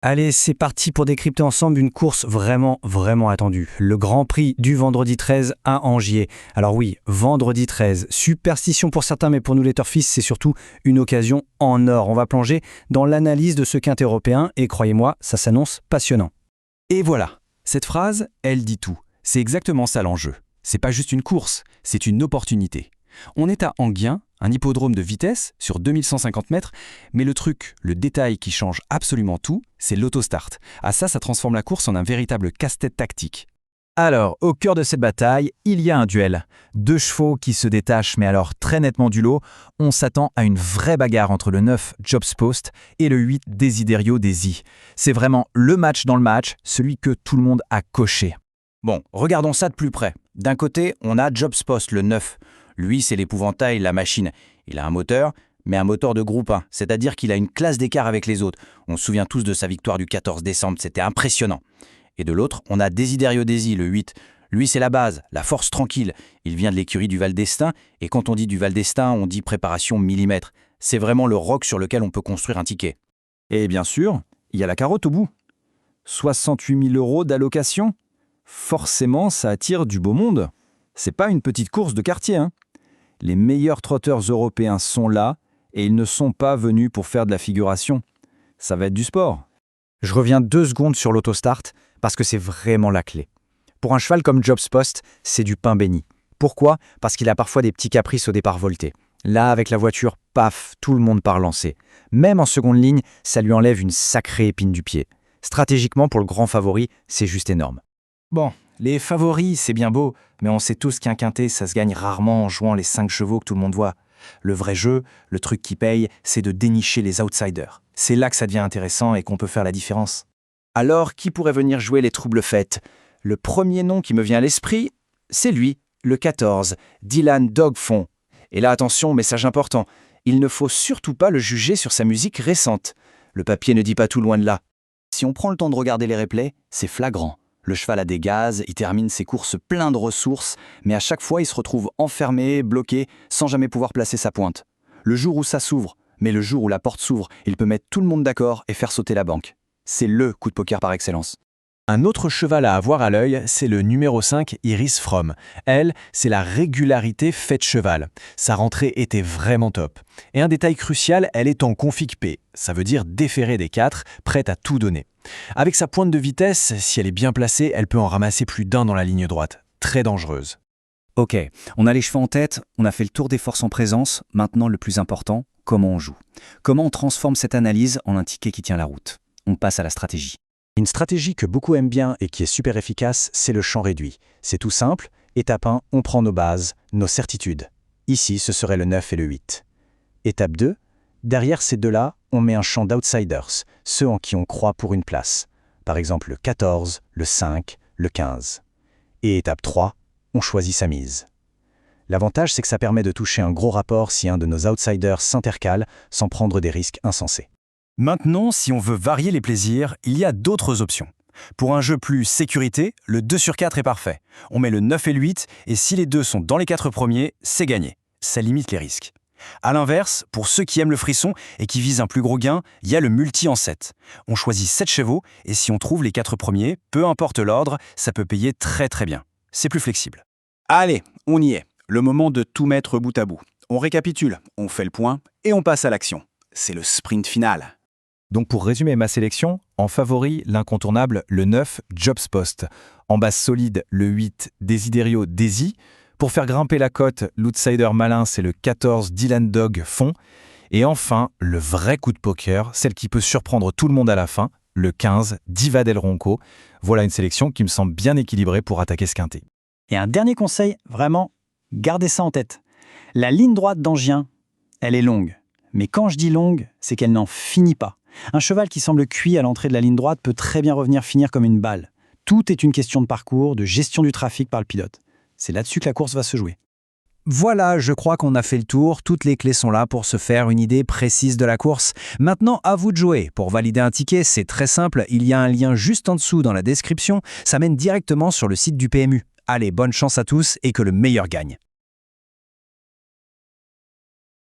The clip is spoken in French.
Allez, c'est parti pour décrypter ensemble une course vraiment attendue. Le Grand Prix du vendredi 13 à Angiers. Alors oui, vendredi 13, superstition pour certains, mais pour nous les turfistes, c'est surtout une occasion en or. On va plonger dans l'analyse de ce quintet européen et croyez-moi, ça s'annonce passionnant. Et voilà, cette phrase, elle dit tout. C'est exactement ça l'enjeu. C'est pas juste une course, c'est une opportunité. On est à Enghien, un hippodrome de vitesse sur 2150 mètres, mais le truc, le détail qui change absolument tout, c'est l'autostart. Ah ça transforme la course en un véritable casse-tête tactique. Alors, au cœur de cette bataille, il y a un duel. Deux chevaux qui se détachent, mais alors très nettement du lot. On s'attend à une vraie bagarre entre le 9 Jobs Post et le 8 Desiderio Desi. C'est vraiment le match dans le match, celui que tout le monde a coché. Bon, regardons ça de plus près. D'un côté, on a Jobs Post, le 9. Lui, c'est l'épouvantail, la machine. Il a un moteur, mais un moteur de groupe 1, c'est-à-dire qu'il a une classe d'écart avec les autres. On se souvient tous de sa victoire du 14 décembre, c'était impressionnant. Et de l'autre, on a Desiderio Desi, le 8. Lui, c'est la base, la force tranquille. Il vient de l'écurie du Val d'Estaing, et quand on dit du Val d'Estaing, on dit préparation millimètre. C'est vraiment le roc sur lequel on peut construire un ticket. Et bien sûr, il y a la carotte au bout. 68 000 € d'allocation. Forcément, ça attire du beau monde. C'est pas une petite course de quartier, hein. Les meilleurs trotteurs européens sont là et ils ne sont pas venus pour faire de la figuration. Ça va être du sport. Je reviens 2 secondes sur l'autostart parce que c'est vraiment la clé. Pour un cheval comme Jobs Post, c'est du pain béni. Pourquoi ? Parce qu'il a parfois des petits caprices au départ volté. Là, avec la voiture, paf, tout le monde part lancé. Même en seconde ligne, ça lui enlève une sacrée épine du pied. Stratégiquement, pour le grand favori, c'est juste énorme. Bon, les favoris, c'est bien beau, mais on sait tous qu'un quintet, ça se gagne rarement en jouant les 5 chevaux que tout le monde voit. Le vrai jeu, le truc qui paye, c'est de dénicher les outsiders. C'est là que ça devient intéressant et qu'on peut faire la différence. Alors, qui pourrait venir jouer les troubles fêtes ? Le premier nom qui me vient à l'esprit, c'est lui, le 14, Dylan Dogfond. Et là, attention, message important, il ne faut surtout pas le juger sur sa musique récente. Le papier ne dit pas tout loin de là. Si on prend le temps de regarder les replays, c'est flagrant. Le cheval a des gaz, il termine ses courses plein de ressources, mais à chaque fois il se retrouve enfermé, bloqué, sans jamais pouvoir placer sa pointe. Le jour où ça s'ouvre, mais le jour où la porte s'ouvre, il peut mettre tout le monde d'accord et faire sauter la banque. C'est le coup de poker par excellence. Un autre cheval à avoir à l'œil, c'est le numéro 5, Iris From. Elle, c'est la régularité faite cheval. Sa rentrée était vraiment top. Et un détail crucial, elle est en config P. Ça veut dire déférée des 4, prête à tout donner. Avec sa pointe de vitesse, si elle est bien placée, elle peut en ramasser plus d'un dans la ligne droite. Très dangereuse. Ok, on a les chevaux en tête, on a fait le tour des forces en présence. Maintenant, le plus important, comment on joue ? Comment on transforme cette analyse en un ticket qui tient la route ? On passe à la stratégie. Une stratégie que beaucoup aiment bien et qui est super efficace, c'est le champ réduit. C'est tout simple. Étape 1, on prend nos bases, nos certitudes. Ici, ce serait le 9 et le 8. Étape 2, derrière ces deux-là, on met un champ d'outsiders, ceux en qui on croit pour une place. Par exemple le 14, le 5, le 15. Et étape 3, on choisit sa mise. L'avantage, c'est que ça permet de toucher un gros rapport si un de nos outsiders s'intercale sans prendre des risques insensés. Maintenant, si on veut varier les plaisirs, il y a d'autres options. Pour un jeu plus sécurité, le 2 sur 4 est parfait. On met le 9 et le 8, et si les deux sont dans les 4 premiers, c'est gagné. Ça limite les risques. A l'inverse, pour ceux qui aiment le frisson et qui visent un plus gros gain, il y a le multi en 7. On choisit 7 chevaux, et si on trouve les 4 premiers, peu importe l'ordre, ça peut payer très bien. C'est plus flexible. Allez, on y est. Le moment de tout mettre bout à bout. On récapitule, on fait le point et on passe à l'action. C'est le sprint final. Donc pour résumer ma sélection, en favori, l'incontournable, le 9, Jobs Post. En base solide, le 8, Desiderio Desi. Pour faire grimper la cote, l'outsider malin, c'est le 14, Dylan Dog Fond. Et enfin, le vrai coup de poker, celle qui peut surprendre tout le monde à la fin, le 15, Diva del Ronco. Voilà une sélection qui me semble bien équilibrée pour attaquer ce quintet. Et un dernier conseil, vraiment, gardez ça en tête. La ligne droite d'Enghien, elle est longue. Mais quand je dis longue, c'est qu'elle n'en finit pas. Un cheval qui semble cuit à l'entrée de la ligne droite peut très bien revenir finir comme une balle. Tout est une question de parcours, de gestion du trafic par le pilote. C'est là-dessus que la course va se jouer. Voilà, je crois qu'on a fait le tour. Toutes les clés sont là pour se faire une idée précise de la course. Maintenant, à vous de jouer. Pour valider un ticket, c'est très simple. Il y a un lien juste en dessous dans la description. Ça mène directement sur le site du PMU. Allez, bonne chance à tous et que le meilleur gagne.